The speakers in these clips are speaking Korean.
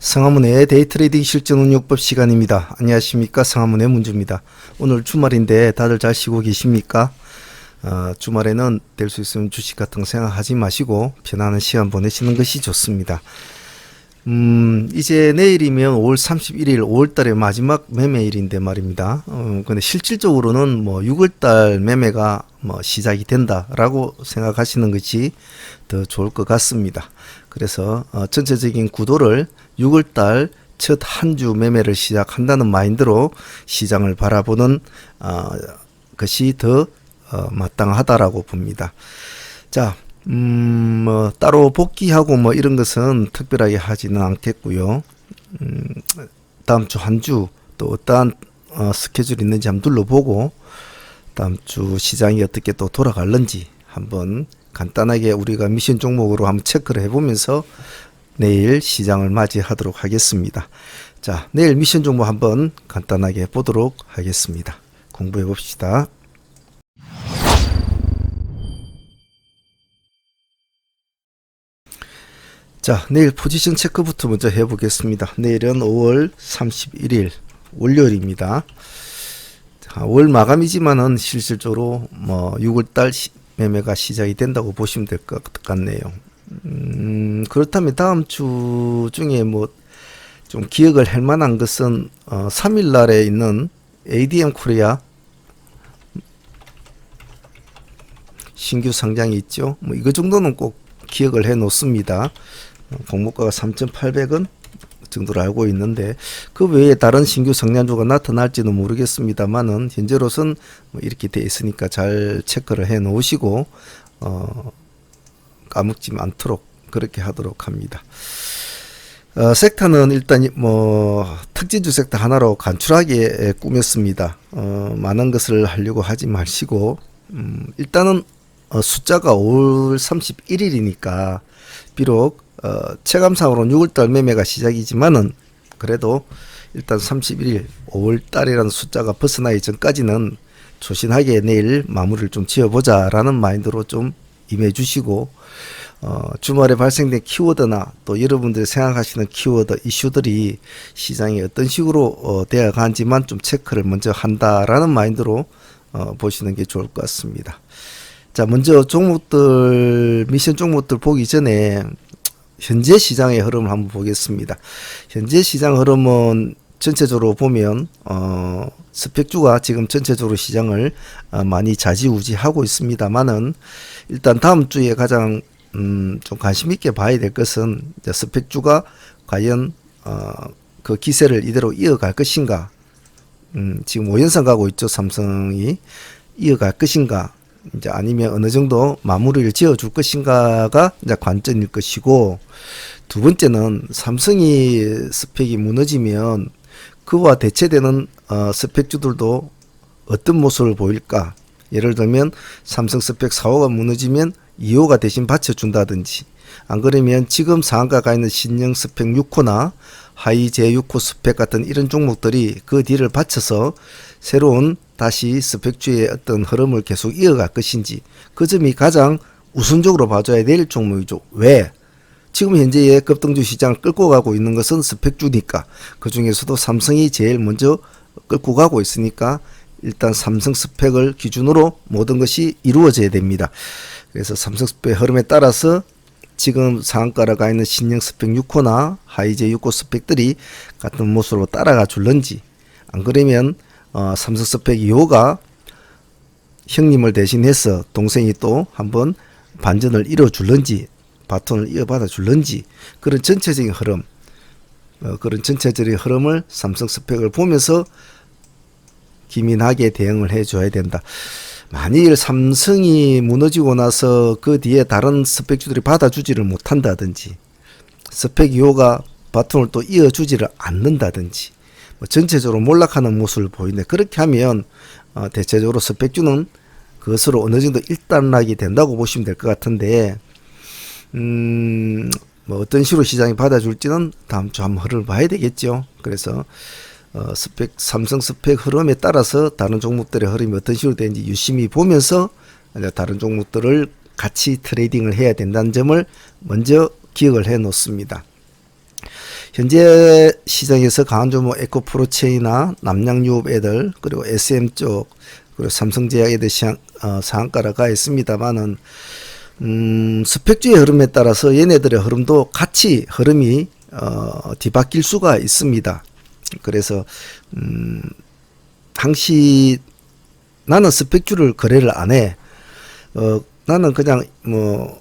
상하문의 데이트레이딩 실전운용법 시간입니다. 안녕하십니까, 상하문의 문주입니다. 오늘 주말인데 다들 잘 쉬고 계십니까? 주말에는 될 수 있으면 주식 같은 거 생각하지 마시고 편안한 시간 보내시는 것이 좋습니다. 이제 내일이면 5월 31일 5월달의 마지막 매매일인데 말입니다. 근데 실질적으로는 6월달 매매가 시작이 된다라고 생각하시는 것이 더 좋을 것 같습니다. 그래서 전체적인 구도를 6월달 첫 한 주 매매를 시작한다는 마인드로 시장을 바라보는 것이 더 마땅하다라고 봅니다. 자, 따로 복귀하고 이런 것은 특별하게 하지는 않겠고요. 다음 주 한 주 또 어떠한 스케줄이 있는지 한번 둘러보고 다음 주 시장이 어떻게 또 돌아갈는지 한번 간단하게 우리가 미션 종목으로 한번 체크를 해보면서 내일 시장을 맞이하도록 하겠습니다. 자, 내일 미션 종목 한번 간단하게 보도록 하겠습니다. 공부해 봅시다. 자, 내일 포지션 체크부터 먼저 해보겠습니다. 내일은 5월 31일 월요일입니다. 자, 월 마감이지만은 실질적으로 6월달 매매가 시작이 된다고 보시면 될 것 같네요. 그렇다면 다음 주 중에 좀 기억을 할 만한 것은 3일 날에 있는 ADM 코리아 신규 상장이 있죠. 이거 정도는 꼭 기억을 해 놓습니다. 공모가가 3,800원 정도로 알고 있는데 그 외에 다른 신규 상장주가 나타날지는 모르겠습니다만은 현재로선 이렇게 돼 있으니까 잘 체크를 해 놓으시고 까먹지 않도록 그렇게 하도록 합니다. 섹터는 일단 특진주 섹터 하나로 간추하게 꾸몄습니다. 많은 것을 하려고 하지 마시고 일단은 숫자가 5월 31일이니까 비록 체감상으로는 6월달 매매가 시작이지만은 그래도 일단 31일 5월달이라는 숫자가 벗어나기 전까지는 조신하게 내일 마무리를 좀 지어보자 라는 마인드로 좀 임해 주시고 주말에 발생된 키워드나 또 여러분들이 생각하시는 키워드 이슈들이 시장이 어떤 식으로 되어 가는지만 좀 체크를 먼저 한다라는 마인드로 보시는 게 좋을 것 같습니다. 자, 먼저 종목들 미션 종목들 보기 전에 현재 시장의 흐름을 한번 보겠습니다. 현재 시장 흐름은 전체적으로 보면 스펙주가 지금 전체적으로 시장을 많이 좌지우지하고 있습니다만은 일단 다음 주에 가장 좀 관심 있게 봐야 될 것은 스펙주가 과연 그 기세를 이대로 이어갈 것인가. 지금 5연상 가고 있죠. 삼성이 이어갈 것인가. 이제 아니면 어느 정도 마무리를 지어줄 것인가가 이제 관점일 것이고, 두 번째는 삼성이 스펙이 무너지면 그와 대체되는 스펙주들도 어떤 모습을 보일까. 예를 들면 삼성 스펙 4호가 무너지면 2호가 대신 받쳐준다든지, 안 그러면 지금 상한가가 있는 신형 스펙 6호나 하이 제6호 스펙 같은 이런 종목들이 그 뒤를 받쳐서 새로운 다시 스펙주의 어떤 흐름을 계속 이어갈 것인지, 그 점이 가장 우선적으로 봐줘야 될 종목이죠. 왜? 지금 현재의 급등주 시장을 끌고 가고 있는 것은 스펙주니까, 그 중에서도 삼성이 제일 먼저 끌고 가고 있으니까 일단 삼성 스펙을 기준으로 모든 것이 이루어져야 됩니다. 그래서 삼성 스펙 흐름에 따라서 지금 상한가로 가 있는 신형 스펙 6호나 하이제 6호 스펙들이 같은 모습으로 따라가 줄는지, 안 그러면 삼성 스펙 2호가 형님을 대신해서 동생이 또 한번 반전을 이뤄줄는지, 바톤을 이어받아 줄는지, 그런 전체적인 흐름, 그런 전체적인 흐름을 삼성 스펙을 보면서 기민하게 대응을 해줘야 된다. 만일 삼성이 무너지고 나서 그 뒤에 다른 스펙주들이 받아주지를 못한다든지, 스펙 2호가 바톤을 또 이어주지를 않는다든지, 전체적으로 몰락하는 모습을 보이는데, 그렇게 하면 대체적으로 스펙주는 그것으로 어느 정도 일단락이 된다고 보시면 될 것 같은데, 어떤 식으로 시장이 받아줄지는 다음 주 한번 흐름을 봐야 되겠죠. 그래서 삼성 스펙 흐름에 따라서 다른 종목들의 흐름이 어떤 식으로 되는지 유심히 보면서 다른 종목들을 같이 트레이딩을 해야 된다는 점을 먼저 기억을 해 놓습니다. 현재 시장에서 강한 종목 에코프로체이나 남양유업 애들 그리고 SM 쪽 그리고 삼성제약 애들 상한가를 가 있습니다만은 스펙주의 흐름에 따라서 얘네들의 흐름도 같이 흐름이 뒤바뀔 수가 있습니다. 그래서 항시 나는 스펙주를 거래를 안 해. 나는 그냥 뭐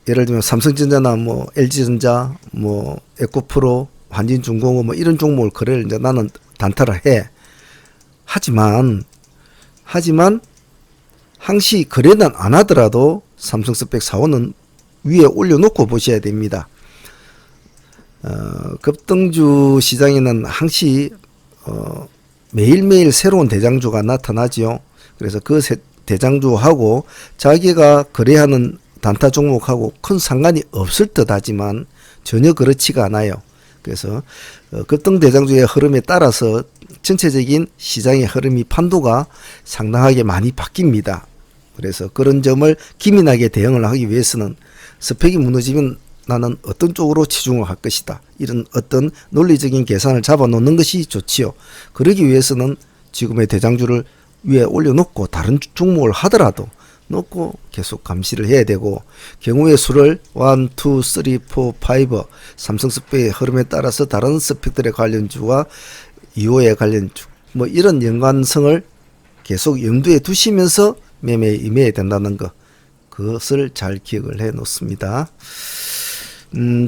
예를 들면 삼성전자나 뭐 LG전자, 뭐 에코프로, 한진중공업 뭐 이런 종목을 거래를 이제 나는 단타를 해. 하지만 항시 거래는 안 하더라도 삼성 스펙 4호는 위에 올려놓고 보셔야 됩니다. 급등주 시장에는 항시 매일매일 새로운 대장주가 나타나지요. 그래서 그 대장주하고 자기가 거래하는 단타 종목하고 큰 상관이 없을 듯 하지만 전혀 그렇지가 않아요. 그래서 급등 대장주의 흐름에 따라서 전체적인 시장의 흐름이 판도가 상당하게 많이 바뀝니다. 그래서 그런 점을 기민하게 대응을 하기 위해서는 스펙이 무너지면 나는 어떤 쪽으로 치중을 할 것이다. 이런 어떤 논리적인 계산을 잡아놓는 것이 좋지요. 그러기 위해서는 지금의 대장주를 위에 올려놓고 다른 종목을 하더라도 놓고 계속 감시를 해야 되고 경우의 수를 1, 2, 3, 4, 5 삼성 스펙의 흐름에 따라서 다른 스펙들의 관련주와 2호의 관련주 뭐 이런 연관성을 계속 염두에 두시면서 매매에 임해야 된다는 것 그것을 잘 기억을 해 놓습니다.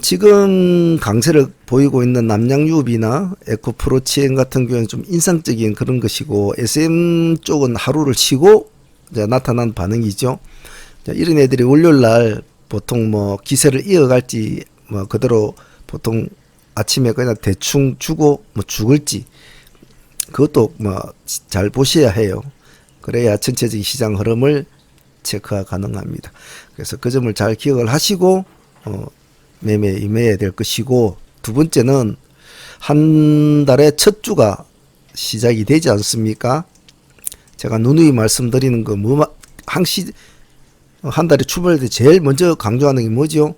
지금 강세를 보이고 있는 남양유업이나 에코프로치엔 같은 경우는 좀 인상적인 그런 것이고 SM 쪽은 하루를 쉬고 이제 나타난 반응이죠. 이런 애들이 월요일날 보통 뭐 기세를 이어갈지 뭐 그대로 보통 아침에 그냥 대충 주고 뭐 죽을지 그것도 뭐 잘 보셔야 해요. 그래야 전체적인 시장 흐름을 체크가 가능합니다. 그래서 그 점을 잘 기억을 하시고 매매에 임해야 될 것이고 두 번째는 한 달의 첫 주가 시작이 되지 않습니까? 제가 누누이 말씀드리는 거 항시 한 달에 출발할 때 제일 먼저 강조하는 게 뭐죠?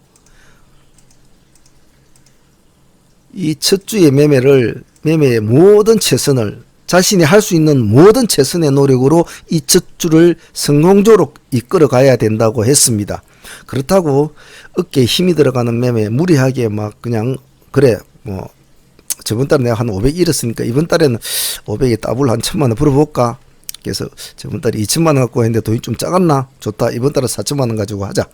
이 첫 주의 매매의 모든 최선을 자신이 할 수 있는 모든 최선의 노력으로 이 첫 주를 성공적으로 이끌어 가야 된다고 했습니다. 그렇다고 어깨에 힘이 들어가는 매매 무리하게 막 그냥 그래 뭐 저번 달에 내가 한 500 잃었으니까 이번 달에는 500에 더블 한 1000만 원 벌어볼까? 그래서 저번 달에 2000만 원 갖고 했는데 돈이 좀 작았나? 좋다. 이번 달에 4000만 원 가지고 하자.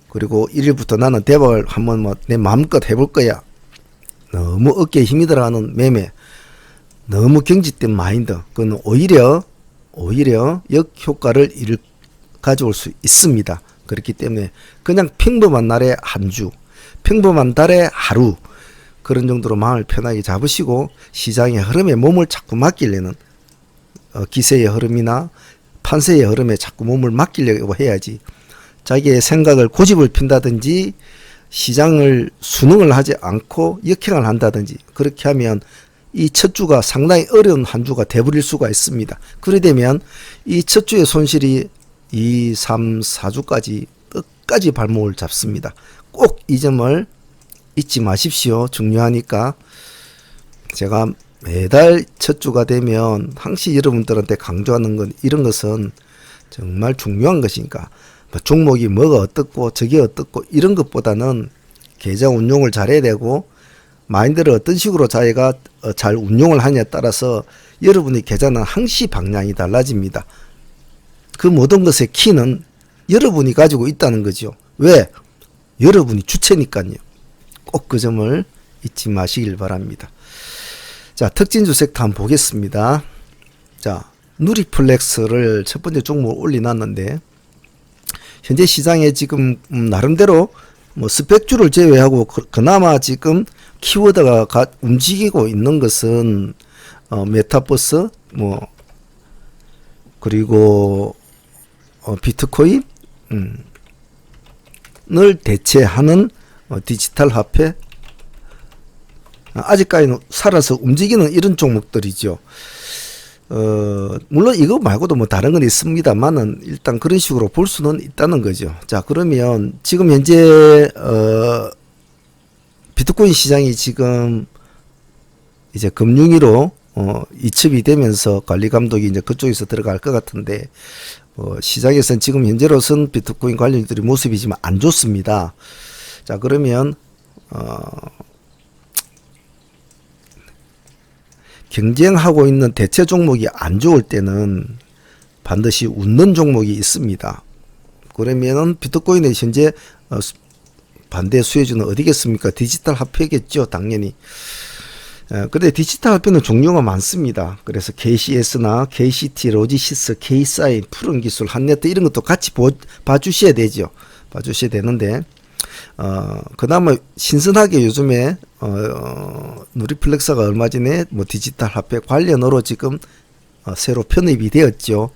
그리고 1일부터 나는 대박을 한번 뭐 내 마음껏 해볼 거야. 너무 어깨에 힘이 들어가는 매매, 너무 경직된 마인드, 그건 오히려 역효과를 가져올 수 있습니다. 그렇기 때문에 그냥 평범한 날의 한 주, 평범한 달의 하루 그런 정도로 마음을 편하게 잡으시고 시장의 흐름에 몸을 자꾸 맡기려는 기세의 흐름이나 판세의 흐름에 자꾸 몸을 맡기려고 해야지 자기의 생각을 고집을 핀다든지 시장을 순응을 하지 않고 역행을 한다든지 그렇게 하면 이 첫 주가 상당히 어려운 한 주가 돼버릴 수가 있습니다. 그래 되면 이 첫 주의 손실이 2, 3, 4주까지 끝까지 발목을 잡습니다. 꼭 이 점을 잊지 마십시오. 중요하니까 제가 매달 첫 주가 되면 항시 여러분들한테 강조하는 건 이런 것은 정말 중요한 것이니까 뭐 종목이 뭐가 어떻고 저게 어떻고 이런 것보다는 계좌 운용을 잘해야 되고 마인드를 어떤 식으로 자기가 잘 운용을 하냐에 따라서 여러분의 계좌는 항시 방향이 달라집니다. 그 모든 것의 키는 여러분이 가지고 있다는 거죠. 왜? 여러분이 주체니까요. 꼭 그 점을 잊지 마시길 바랍니다. 자, 특징주 섹터 한번 보겠습니다. 자, 누리플렉스를 첫 번째 종목을 올려놨는데 현재 시장에 지금 나름대로 뭐 스펙주를 제외하고 그나마 지금 키워드가 움직이고 있는 것은 메타버스 뭐 그리고 비트코인 을 대체하는 디지털 화폐 아직까지는 살아서 움직이는 이런 종목들이죠. 물론 이거 말고도 뭐 다른 건 있습니다만은 일단 그런 식으로 볼 수는 있다는 거죠. 자, 그러면 지금 현재 비트코인 시장이 지금 이제 금융위로 이첩이 되면서 관리 감독이 이제 그쪽에서 들어갈 것 같은데, 시장에서는 지금 현재로서는 비트코인 관련주들이 모습이 지금 안 좋습니다. 자, 그러면 경쟁하고 있는 대체 종목이 안 좋을 때는 반드시 웃는 종목이 있습니다. 그러면은 비트코인의 현재 반대 수혜주는 어디겠습니까? 디지털 화폐겠죠, 당연히. 근데 디지털 화폐는 종류가 많습니다. 그래서 KCS나 KCT, 로지시스, K사인, 푸른기술, 한네트 이런 것도 같이 봐주셔야 되죠. 봐주셔야 되는데, 그나마 신선하게 요즘에 누리플렉스가 얼마 전에 뭐 디지털 화폐 관련으로 지금 새로 편입이 되었죠.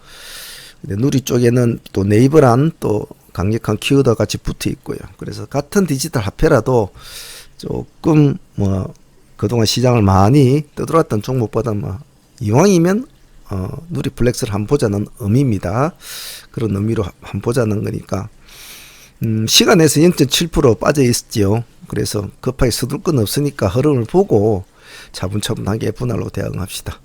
근데 누리 쪽에는 또 네이버란 또 강력한 키워드가 같이 붙어 있고요. 그래서 같은 디지털 화폐라도 조금 뭐 그동안 시장을 많이 떠들어왔던 종목보다 뭐 이왕이면 누리플렉스를 한번 보자는 의미입니다. 그런 의미로 한번 보자는 거니까. 시간에서 0.7% 빠져 있었죠. 그래서 급하게 서둘 건 없으니까 흐름을 보고 차분차분하게 분할로 대응합시다.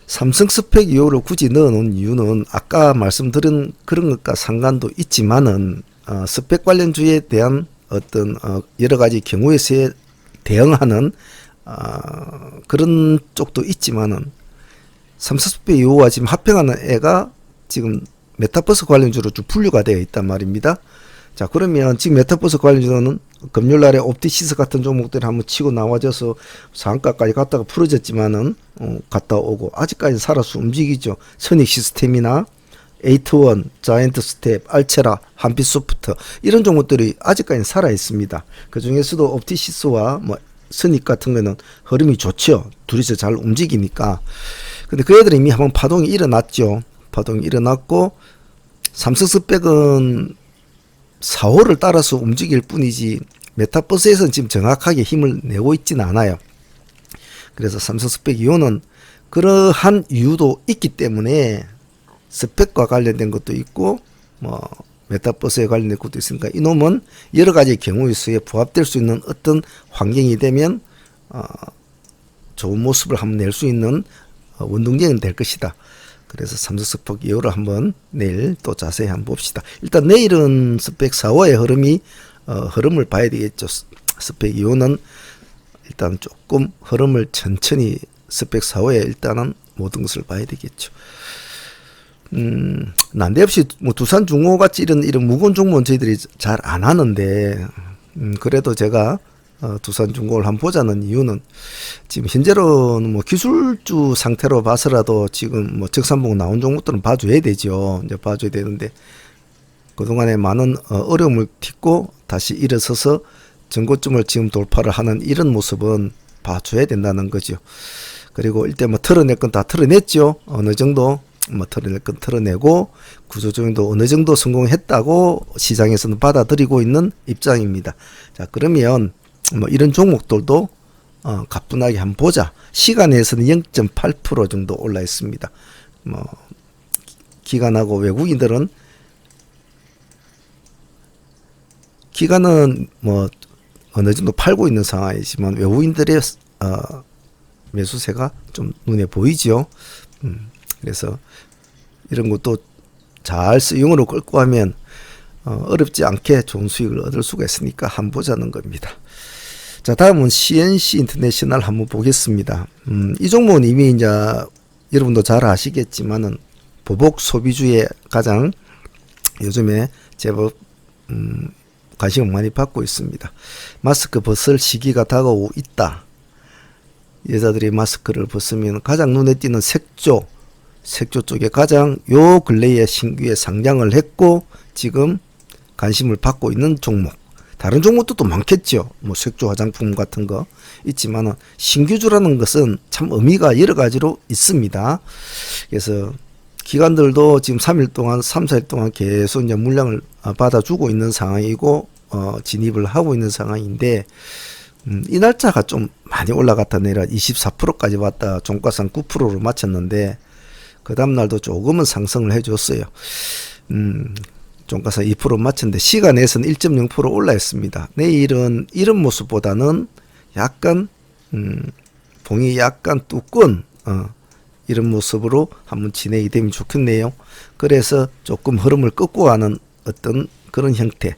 삼성 스펙 2호를 굳이 넣어놓은 이유는 아까 말씀드린 그런 것과 상관도 있지만은 스펙 관련주에 대한 어떤 여러 가지 경우에 대응하는 그런 쪽도 있지만은 삼성 스펙 2호와 지금 합병하는 애가 지금 메타버스 관련주로 좀 분류가 되어 있단 말입니다. 자, 그러면 지금 메타버스 관련주는 금요일날에 옵티시스 같은 종목들이 한번 치고 나와져서 상가까지 갔다가 풀어졌지만은 갔다 오고 아직까지 살아서 움직이죠. 선익 시스템이나 에이트원, 자이언트 스텝, 알체라, 한빛소프트 이런 종목들이 아직까지 살아 있습니다. 그 중에서도 옵티시스와 뭐 선익 같은 거는 흐름이 좋죠. 둘이서 잘 움직이니까. 근데 그 애들이 이미 한번 파동이 일어났죠. 파동이 일어났고 삼성 스펙은 4호를 따라서 움직일 뿐이지 메타버스에서는 지금 정확하게 힘을 내고 있지는 않아요. 그래서 삼성 스펙 2호는 그러한 이유도 있기 때문에 스펙과 관련된 것도 있고 뭐 메타버스에 관련된 것도 있으니까 이놈은 여러 가지 경우의 수에 부합될 수 있는 어떤 환경이 되면 좋은 모습을 한번 낼 수 있는 원동력은 될 것이다. 그래서 삼성 스펙 2호를 한번 내일 또 자세히 한번 봅시다. 일단 내일은 스펙 4호의 흐름을 봐야 되겠죠. 스펙 2호는 일단 조금 흐름을 천천히 스펙 4호에 일단은 모든 것을 봐야 되겠죠. 난데없이 뭐 두산중호 같이 이런 무거운 종목은 저희들이 잘 안 하는데 그래도 제가 두산중공을 한번 보자는 이유는 지금 현재로는 뭐 기술주 상태로 봐서라도 지금 뭐 적산봉 나온 종목들은 봐줘야 되죠. 이제 봐줘야 되는데 그동안에 많은 어려움을 딛고 다시 일어서서 전고점을 지금 돌파를 하는 이런 모습은 봐줘야 된다는 거죠. 그리고 일단 뭐 털어낼 건 다 털어냈죠. 어느 정도 뭐 털어낼 건 털어내고 구조조정도 어느 정도 성공했다고 시장에서는 받아들이고 있는 입장입니다. 자, 그러면 뭐 이런 종목들도 가뿐하게 한번 보자. 시간에서는 0.8% 정도 올라 있습니다. 뭐 기관하고 외국인들은 기관은 뭐 어느 정도 팔고 있는 상황이지만 외국인들의 매수세가 좀 눈에 보이죠. 그래서 이런 것도 잘 쓰용으로 끌고 하면 어렵지 않게 좋은 수익을 얻을 수가 있으니까 한번 보자는 겁니다. 자, 다음은 CNC 인터내셔널 한번 보겠습니다. 이 종목은 이미 이제 여러분도 잘 아시겠지만은 보복 소비주의 가장 요즘에 제법 관심을 많이 받고 있습니다. 마스크 벗을 시기가 다가오고 있다. 여자들이 마스크를 벗으면 가장 눈에 띄는 색조 쪽에 가장 요 근래에 신규에 상장을 했고 지금 관심을 받고 있는 종목. 다른 종목도 또 많겠죠. 뭐 색조 화장품 같은 거 있지만은 신규주라는 것은 참 의미가 여러 가지로 있습니다. 그래서 기관들도 지금 3일 동안 3, 4일 동안 계속 이제 물량을 받아주고 있는 상황이고 진입을 하고 있는 상황인데 이 날짜가 좀 많이 올라갔다 내려 24%까지 왔다 종가상 9%로 마쳤는데 그 다음날도 조금은 상승을 해줬어요. 종가상 2% 마쳤는데 시간에서는 1.0% 올라 있습니다. 내일은 이런 모습보다는 약간 봉이 약간 두꺼운 이런 모습으로 한번 진행이 되면 좋겠네요. 그래서 조금 흐름을 끊고 가는 어떤 그런 형태를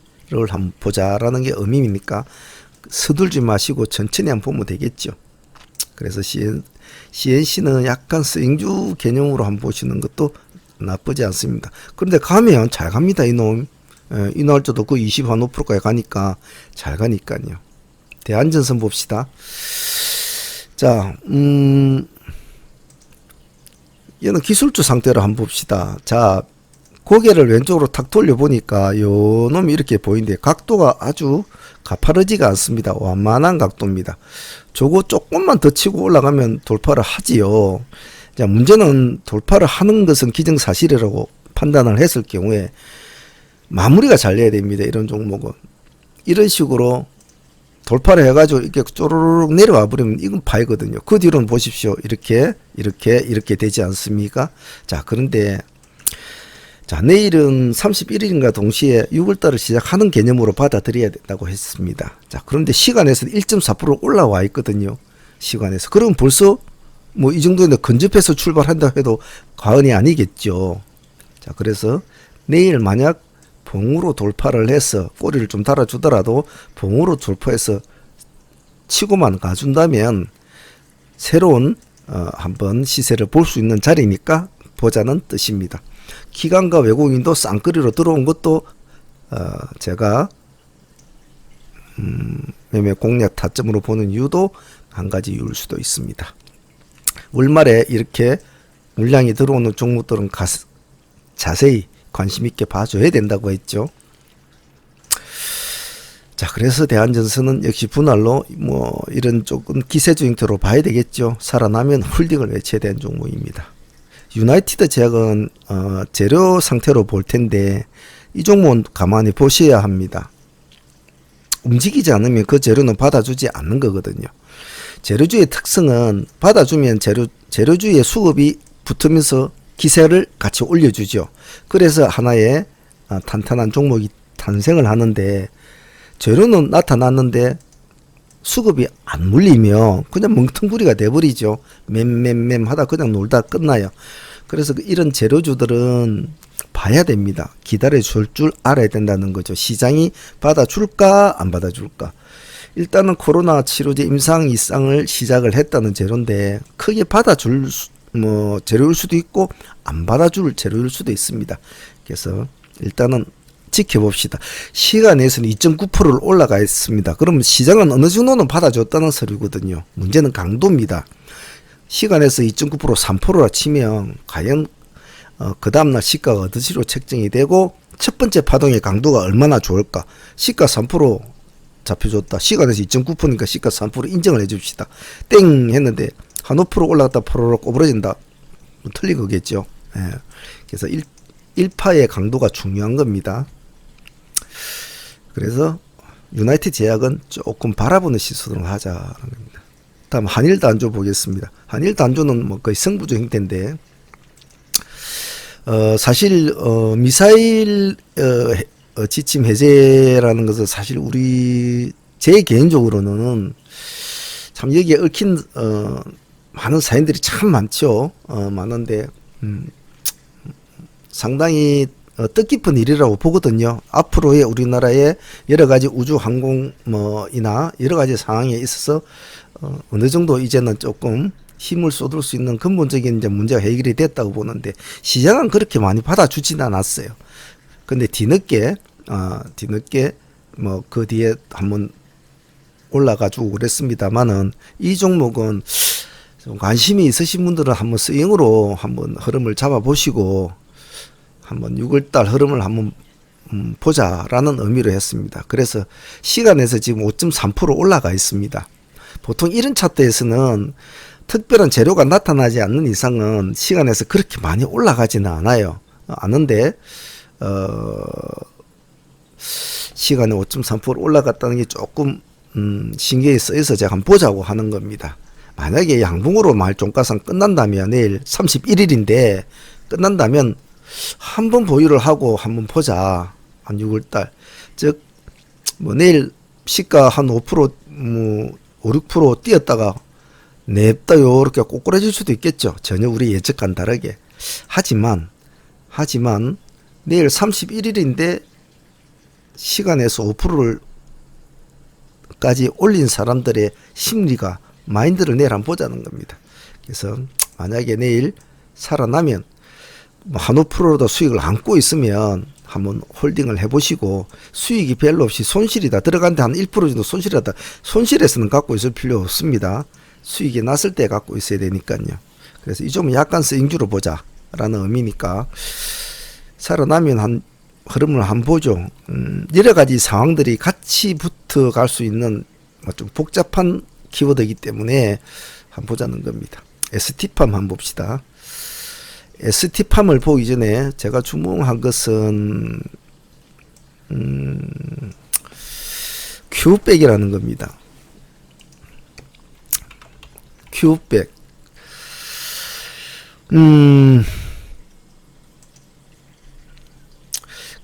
한번 보자라는 게 의미입니까? 서둘지 마시고 천천히 한번 보면 되겠죠. 그래서 CNC는 약간 스윙주 개념으로 한번 보시는 것도 나쁘지 않습니다. 그런데 가면 잘 갑니다. 이놈. 이 날짜도 그 20.5%까지 가니까 잘 가니까요. 대안전선 봅시다. 자, 얘는 기술주 상태로 한번 봅시다. 자, 고개를 왼쪽으로 탁 돌려보니까 요 놈이 이렇게 보이는데 각도가 아주 가파르지가 않습니다. 완만한 각도입니다. 저거 조금만 더 치고 올라가면 돌파를 하지요. 자, 문제는 돌파를 하는 것은 기정사실이라고 판단을 했을 경우에 마무리가 잘 돼야 됩니다. 이런 종목은. 이런 식으로 돌파를 해가지고 이렇게 쪼르륵 내려와 버리면 이건 파이거든요. 그 뒤로는 보십시오. 이렇게 되지 않습니까? 자, 그런데 자, 내일은 31일인가 동시에 6월달을 시작하는 개념으로 받아들여야 된다고 했습니다. 자, 그런데 시간에서는 1.4% 올라와 있거든요. 시간에서. 그럼 벌써 뭐 이 정도에 근접해서 출발한다 해도 과언이 아니겠죠. 자, 그래서 내일 만약 봉으로 돌파를 해서 꼬리를 좀 달아주더라도 봉으로 돌파해서 치고만 가준다면 새로운 한번 시세를 볼 수 있는 자리니까 보자는 뜻입니다. 기관과 외국인도 쌍끌이로 들어온 것도 제가 매매 공략 타점으로 보는 이유도 한 가지 이유일 수도 있습니다. 월말에 이렇게 물량이 들어오는 종목들은 자세히 관심 있게 봐줘야 된다고 했죠. 자, 그래서 대한전선은 역시 분할로 뭐 이런 조금 기세주 형태로 봐야 되겠죠. 살아나면 홀딩을 외쳐야 되는 종목입니다. 유나이티드 제약은 재료 상태로 볼 텐데 이 종목은 가만히 보셔야 합니다. 움직이지 않으면 그 재료는 받아주지 않는 거거든요. 재료주의 특성은 받아주면 재료주의 수급이 붙으면서 기세를 같이 올려주죠. 그래서 하나의 탄탄한 종목이 탄생을 하는데 재료는 나타났는데 수급이 안 물리면 그냥 멍텅구리가 돼버리죠. 맴 하다 그냥 놀다 끝나요. 그래서 이런 재료주들은 봐야 됩니다. 기다려줄 줄 알아야 된다는 거죠. 시장이 받아줄까 안 받아줄까. 일단은 코로나 치료제 임상 2상을 시작을 했다는 재료인데 크게 받아줄 재료일 수도 있고 안 받아줄 재료일 수도 있습니다. 그래서 일단은 지켜봅시다. 시간에서는 2.9%를 올라가 있습니다. 그러면 시장은 어느 정도는 받아줬다는 소리거든요. 문제는 강도입니다. 시간에서 2.9% 3%라 치면 과연 그 다음날 시가가 어디로 책정이 되고 첫 번째 파동의 강도가 얼마나 좋을까. 시가 3% 잡혀줬다. 시간에서 2.9%니까 시가 3% 인정을 해줍시다. 땡 했는데 한 5% 올라갔다 포로로 꼬부러진다. 틀린 거겠죠. 예. 그래서 1파의 강도가 중요한 겁니다. 그래서 유나이티드 제약은 조금 바라보는 시선으로 하자는 겁니다. 다음 한일 단조 보겠습니다. 한일 단조는 뭐 거의 승부조 형태인데 사실 미사일 지침 해제라는 것은 사실 제 개인적으로는 참 여기에 얽힌 많은 사연들이 참 많죠. 많은데 상당히 뜻깊은 일이라고 보거든요. 앞으로의 우리나라의 여러 가지 우주 항공 이나 여러 가지 상황에 있어서 어느 정도 이제는 조금 힘을 쏟을 수 있는 근본적인 이제 문제가 해결이 됐다고 보는데 시장은 그렇게 많이 받아주지는 않았어요. 근데 뒤늦게 뭐 그 뒤에 한번 올라가지고 그랬습니다만은 이 종목은 좀 관심이 있으신 분들은 한번 스윙으로 한번 흐름을 잡아보시고 한번 6월달 흐름을 한번 보자라는 의미로 했습니다. 그래서 시간에서 지금 5.3% 올라가 있습니다. 보통 이런 차트에서는 특별한 재료가 나타나지 않는 이상은 시간에서 그렇게 많이 올라가지는 않은데 시간에 5.3% 올라갔다는 게 조금 신경이 쓰여서 제가 한번 보자고 하는 겁니다. 만약에 양봉으로 말종가상 끝난다면 내일 31일인데 끝난다면 한번 보유를 하고 한번 보자. 한 6월달 즉 뭐 내일 시가 한 5% 5, 6% 뛰었다가 냅다 요렇게 꼬꾸라질 수도 있겠죠. 전혀 우리 예측과는 다르게. 하지만 내일 31일인데 시간에서 5%를 까지 올린 사람들의 심리가 마인드를 내일 한번 보자는 겁니다. 그래서 만약에 내일 살아나면 한 5%도 수익을 안고 있으면 한번 홀딩을 해보시고, 수익이 별로 없이 손실이다 들어간데 한 1% 정도 손실이다, 손실에서는 갖고 있을 필요 없습니다. 수익이 났을 때 갖고 있어야 되니까요. 그래서 이 점은 약간 스윙주로 보자 라는 의미니까, 살아나면 한 흐름을 한번 보죠. 여러 가지 상황들이 같이 붙어 갈 수 있는 좀 복잡한 키워드이기 때문에 한번 보자는 겁니다. ST팜 한번 봅시다. ST팜을 보기 전에 제가 주목한 것은 Q백이라는 겁니다. Q백.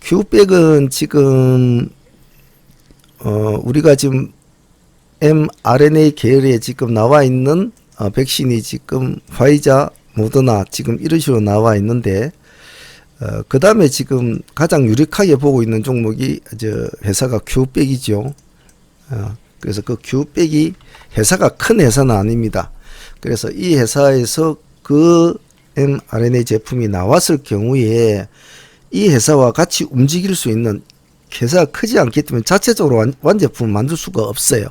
Q백은 지금 우리가 지금 mRNA 계열에 지금 나와 있는 백신이 지금 화이자, 모더나 지금 이런 식으로 나와 있는데, 그 다음에 지금 가장 유력하게 보고 있는 종목이 회사가 Q백이죠. 그래서 그 Q백이 회사가 큰 회사는 아닙니다. 그래서 이 회사에서 그 mRNA 제품이 나왔을 경우에 이 회사와 같이 움직일 수 있는, 회사가 크지 않기 때문에 자체적으로 완제품을 만들 수가 없어요.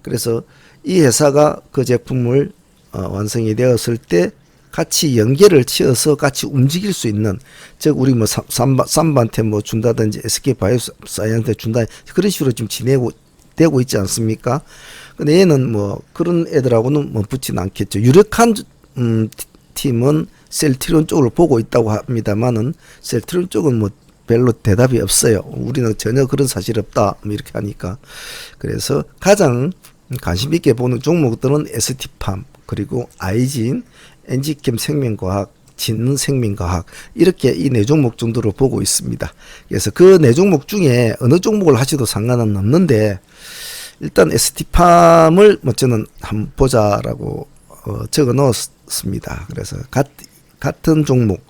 그래서 이 회사가 그 제품을 완성이 되었을 때 같이 연계를 지어서 같이 움직일 수 있는, 즉 우리 뭐 삼반한테 뭐 준다든지 SK바이오사이언스한테 준다, 그런 식으로 지금 되고 있지 않습니까? 근데 얘는 뭐 그런 애들하고는 뭐 붙지는 않겠죠. 유력한 팀은 셀트리온 쪽으로 보고 있다고 합니다만은, 셀트리온 쪽은 뭐 별로 대답이 없어요. 우리는 전혀 그런 사실 없다, 뭐 이렇게 하니까. 그래서 가장 관심 있게 보는 종목들은 ST팜, 그리고 아이진, 엔지캠 생명과학, 진능생명과학, 이렇게 이 네 종목 정도로 보고 있습니다. 그래서 그 네 종목 중에 어느 종목을 하셔도 상관은 없는데, 일단 ST팜을 뭐 저는 한번 보자라고 적어 넣었습니다. 그래서 같은 종목,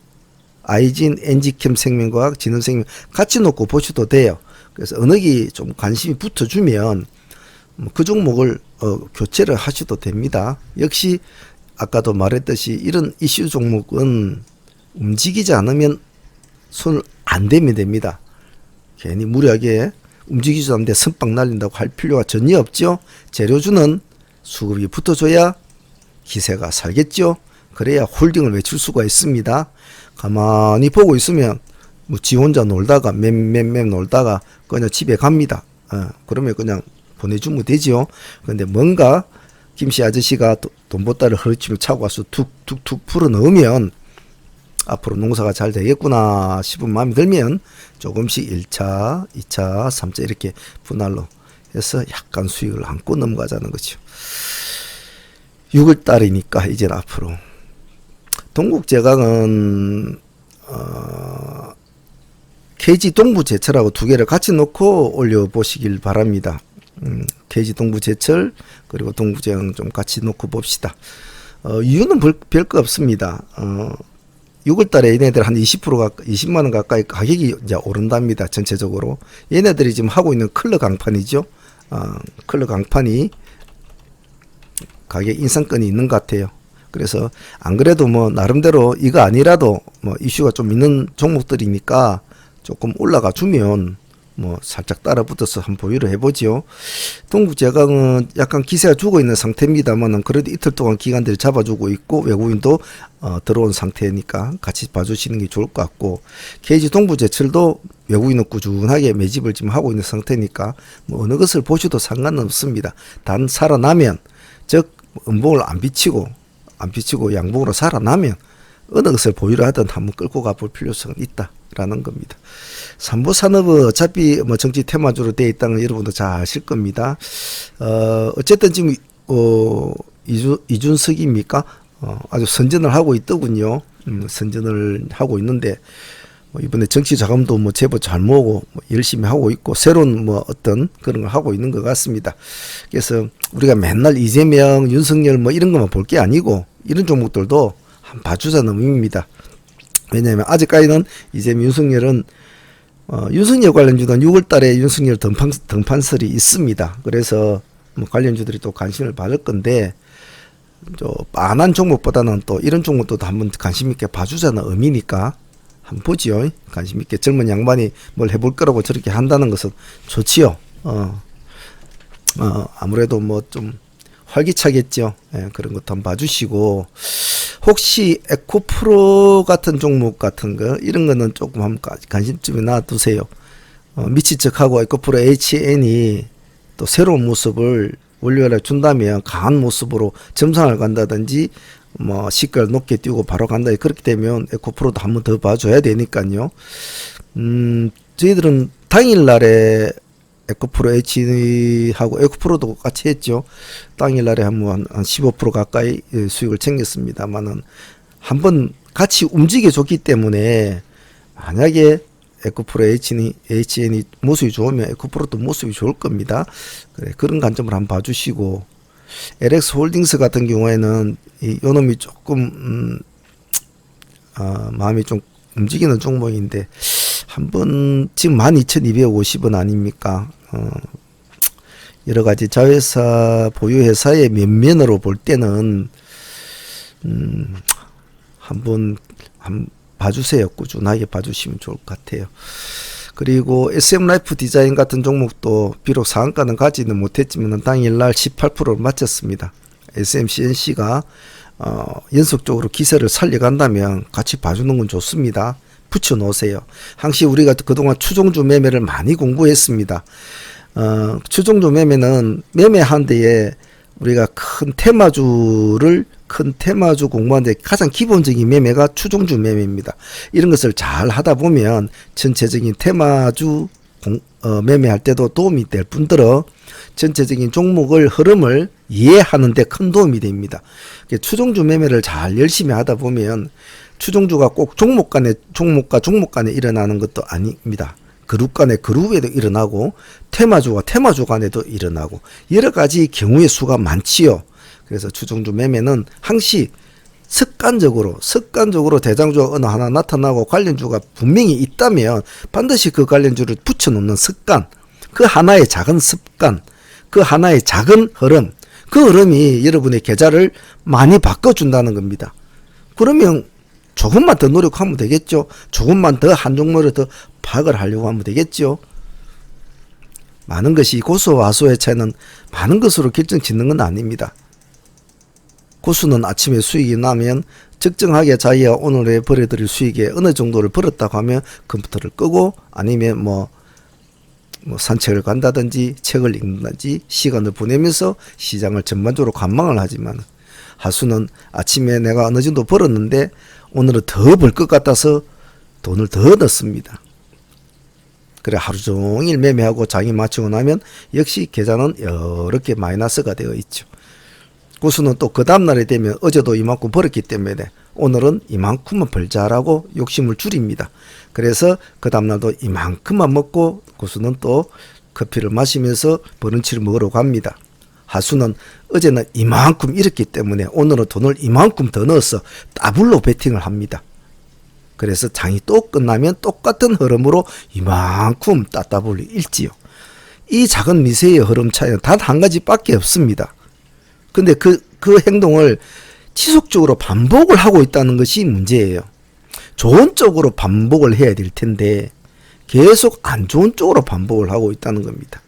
아이진, 엔지캠 생명과학, 진흥생명 같이 놓고 보셔도 돼요. 그래서 어느 게 좀 관심이 붙어주면 그 종목을 교체를 하셔도 됩니다. 역시 아까도 말했듯이 이런 이슈 종목은 움직이지 않으면 손을 안 대면 됩니다. 괜히 무리하게 움직이지 않는데 선빵 날린다고 할 필요가 전혀 없죠. 재료주는 수급이 붙어줘야 기세가 살겠죠. 그래야 홀딩을 외칠 수가 있습니다. 가만히 보고 있으면 뭐 지 혼자 놀다가 맴 놀다가 그냥 집에 갑니다. 그러면 그냥 보내주면 되죠. 그런데 뭔가 김씨 아저씨가 돈보따를 허리춤을 차고 와서 툭툭툭 풀어 넣으면 앞으로 농사가 잘 되겠구나 싶은 마음이 들면 조금씩 1차, 2차, 3차 이렇게 분할로 해서 약간 수익을 안고 넘어가자는 거죠. 6월달이니까 이제 앞으로 동국제강은 KG 동부제철하고 두 개를 같이 놓고 올려보시길 바랍니다. KG 동부제철 그리고 동부제강 좀 같이 놓고 봅시다. 이유는 별거 없습니다. 6월달에 얘네들 한 20% 20만원 가까이 가격이 이제 오른답니다. 전체적으로. 얘네들이 지금 하고 있는 컬러 강판이죠. 컬러 강판이 가격 인상권이 있는 것 같아요. 그래서 안 그래도 뭐 나름대로 이거 아니라도 뭐 이슈가 좀 있는 종목들이니까 조금 올라가 주면 뭐 살짝 따라 붙어서 한번 보유를 해보죠. 동국제강은 약간 기세가 죽어 있는 상태입니다만은 그래도 이틀 동안 기관들이 잡아주고 있고 외국인도 들어온 상태니까 같이 봐주시는 게 좋을 것 같고, KG 동부제철도 외국인은 꾸준하게 매집을 지금 하고 있는 상태니까 뭐 어느 것을 보셔도 상관은 없습니다. 단 살아나면, 즉 음봉을 안 비치고 양봉으로 살아나면 어느 것을 보유를 하든 한번 끌고 가볼 필요성은 있다라는 겁니다. 삼보산업은 어차피 뭐 정치 테마주로 되어 있다는 여러분도 잘 아실 겁니다. 어쨌든 지금 이준석입니까? 아주 선전을 하고 있더군요. 선전을 하고 있는데 이번에 정치 자금도 뭐 제법 잘 모으고 뭐 열심히 하고 있고 새로운 뭐 어떤 그런 걸 하고 있는 것 같습니다. 그래서 우리가 맨날 이재명, 윤석열 뭐 이런 것만 볼 게 아니고 이런 종목들도 한번 봐주자는 의미입니다. 왜냐하면 아직까지는 이재명, 윤석열은 윤석열 관련주는 6월달에 윤석열 등판설이 있습니다. 그래서 뭐 관련주들이 또 관심을 받을 건데 빤한 종목보다는 또 이런 종목도 한번 관심 있게 봐주자는 의미니까. 한번 보지요. 관심 있게 젊은 양반이 뭘 해볼 거라고 저렇게 한다는 것은 좋지요. 아무래도 뭐 좀 활기차겠죠. 예, 그런 것도 한번 봐주시고 혹시 에코프로 같은 종목 같은 거 이런 거는 조금 한번 관심 좀 놔두세요. 미친 척하고 에코프로 HN이 또 새로운 모습을 월요일에 준다면 강한 모습으로 점상을 간다든지 뭐 시가를 높게 띄우고 바로 간다. 그렇게 되면 에코프로도 한번 더 봐줘야 되니까요. 저희들은 당일날에 에코프로 H하고 에코프로도 같이 했죠. 당일날에 한번 한 15% 가까이 수익을 챙겼습니다만은 한번 같이 움직여줬기 때문에 만약에 에코프로 HN이 모습이 좋으면 에코프로도 모습이 좋을 겁니다. 그래, 그런 관점을 한번 봐주시고 LX 홀딩스 같은 경우에는 요놈이 조금 마음이 좀 움직이는 종목인데 한번 지금 12,250원 아닙니까? 여러 가지 자회사 보유회사의 면면으로 볼 때는 한번 봐주세요. 꾸준하게 봐주시면 좋을 것 같아요. 그리고 SM라이프 디자인 같은 종목도 비록 상한가는 가지는 못했지만 당일날 18%를 마쳤습니다. SMCNC가 연속적으로 기세를 살려간다면 같이 봐주는 건 좋습니다. 붙여놓으세요. 항시 우리가 그동안 추종주 매매를 많이 공부했습니다. 추종주 매매는 매매한 데에 우리가 큰 테마주 공부하는데 가장 기본적인 매매가 추종주 매매입니다. 이런 것을 잘 하다 보면 전체적인 테마주 매매할 때도 도움이 될 뿐더러 전체적인 종목을 흐름을 이해하는 데 큰 도움이 됩니다. 추종주 매매를 잘 열심히 하다 보면 추종주가 꼭 종목과 종목 간에 일어나는 것도 아닙니다. 그룹 간에 그룹에도 일어나고 테마주가 테마주 간에도 일어나고 여러 가지 경우의 수가 많지요. 그래서 추종주 매매는 항시 습관적으로 대장주가 어느 하나 나타나고 관련주가 분명히 있다면 반드시 그 관련주를 붙여놓는 습관, 그 하나의 작은 습관, 그 하나의 작은 흐름, 그 흐름이 여러분의 계좌를 많이 바꿔준다는 겁니다. 그러면 조금만 더 노력하면 되겠죠. 조금만 더 한 종목을 더 파악을 하려고 하면 되겠죠. 많은 것이 고수와 하수의 차이는 많은 것으로 결정짓는 건 아닙니다. 고수는 아침에 수익이 나면 적정하게 자기가 오늘에 벌어들일 수익에 어느 정도를 벌었다고 하면 컴퓨터를 끄고 아니면 뭐 산책을 간다든지 책을 읽는다든지 시간을 보내면서 시장을 전반적으로 관망을 하지만 하수는 아침에 내가 어느 정도 벌었는데 오늘은 더 벌 것 같아서 돈을 더 넣습니다. 그래 하루 종일 매매하고 장이 맞추고 나면 역시 계좌는 여러 개 마이너스가 되어 있죠. 고수는 또 그 다음날이 되면 어제도 이만큼 벌었기 때문에 오늘은 이만큼만 벌자라고 욕심을 줄입니다. 그래서 그 다음날도 이만큼만 먹고 고수는 또 커피를 마시면서 브런치를 먹으러 갑니다. 하수는 어제는 이만큼 잃었기 때문에 오늘은 돈을 이만큼 더 넣어서 더블로 베팅을 합니다. 그래서 장이 또 끝나면 똑같은 흐름으로 이만큼 따따블로 잃지요. 이 작은 미세의 흐름 차이는 단 한 가지밖에 없습니다. 근데 그 행동을 지속적으로 반복을 하고 있다는 것이 문제예요. 좋은 쪽으로 반복을 해야 될 텐데 계속 안 좋은 쪽으로 반복을 하고 있다는 겁니다.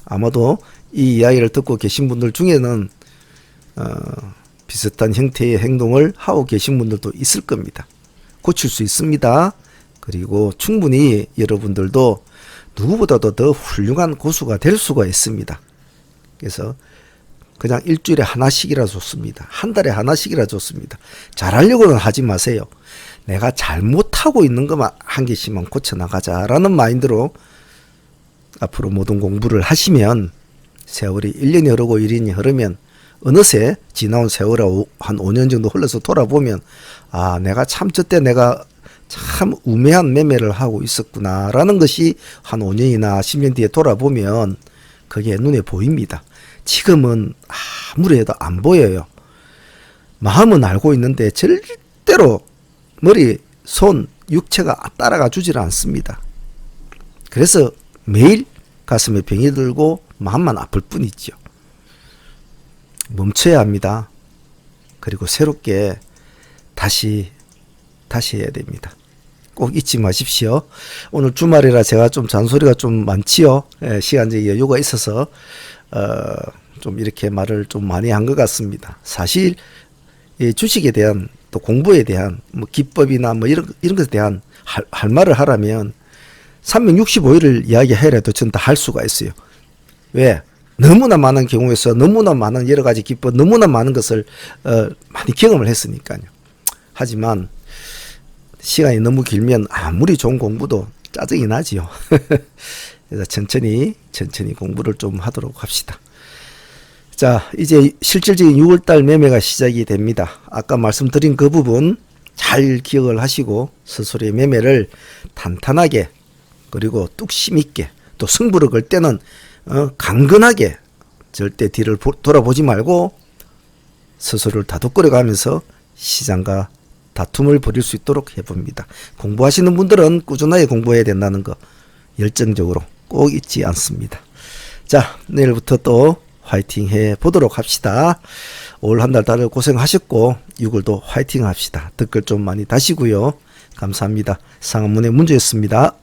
아마도 이 이야기를 듣고 계신 분들 중에는 비슷한 형태의 행동을 하고 계신 분들도 있을 겁니다. 고칠 수 있습니다. 그리고 충분히 여러분들도 누구보다도 더 훌륭한 고수가 될 수가 있습니다. 그래서 그냥 일주일에 하나씩이라 좋습니다. 한 달에 하나씩이라 좋습니다. 잘하려고는 하지 마세요. 내가 잘못하고 있는 것만 한 개씩만 고쳐나가자라는 마인드로 앞으로 모든 공부를 하시면 세월이 1년이 흐르고 1년이 흐르면 어느새 지나온 세월이 한 5년 정도 흘러서 돌아보면 아 내가 참 저때 내가 참 우매한 매매를 하고 있었구나라는 것이 한 5년이나 10년 뒤에 돌아보면 그게 눈에 보입니다. 지금은 아무리 해도 안 보여요. 마음은 알고 있는데 절대로 머리, 손, 육체가 따라가 주질 않습니다. 그래서 매일 가슴에 병이 들고 마음만 아플 뿐이죠. 멈춰야 합니다. 그리고 새롭게 다시 해야 됩니다. 꼭 잊지 마십시오. 오늘 주말이라 제가 좀 잔소리가 좀 많지요. 시간적인 여유가 있어서 좀 이렇게 말을 좀 많이 한 것 같습니다. 사실 주식에 대한 또 공부에 대한 뭐 기법이나 뭐 이런 것에 대한 할 말을 하라면 365일을 이야기해라도 전 다 할 수가 있어요. 왜? 너무나 많은 경우에서 너무나 많은 여러 가지 기법, 너무나 많은 것을 많이 경험을 했으니까요. 하지만 시간이 너무 길면 아무리 좋은 공부도 짜증이 나지요. 그래서 천천히 공부를 좀 하도록 합시다. 자, 이제 실질적인 6월달 매매가 시작이 됩니다. 아까 말씀드린 그 부분 잘 기억을 하시고 스스로의 매매를 탄탄하게 그리고 뚝심 있게 또 승부를 걸 때는 강건하게 절대 뒤를 돌아보지 말고 스스로를 다독거려 가면서 시장과 다툼을 벌일 수 있도록 해봅니다. 공부하시는 분들은 꾸준하게 공부해야 된다는 거 열정적으로 꼭 잊지 않습니다. 자, 내일부터 또 화이팅 해 보도록 합시다. 올 한 달 다들 고생하셨고 6월도 화이팅 합시다. 댓글 좀 많이 다시고요. 감사합니다. 상한문의 문제였습니다.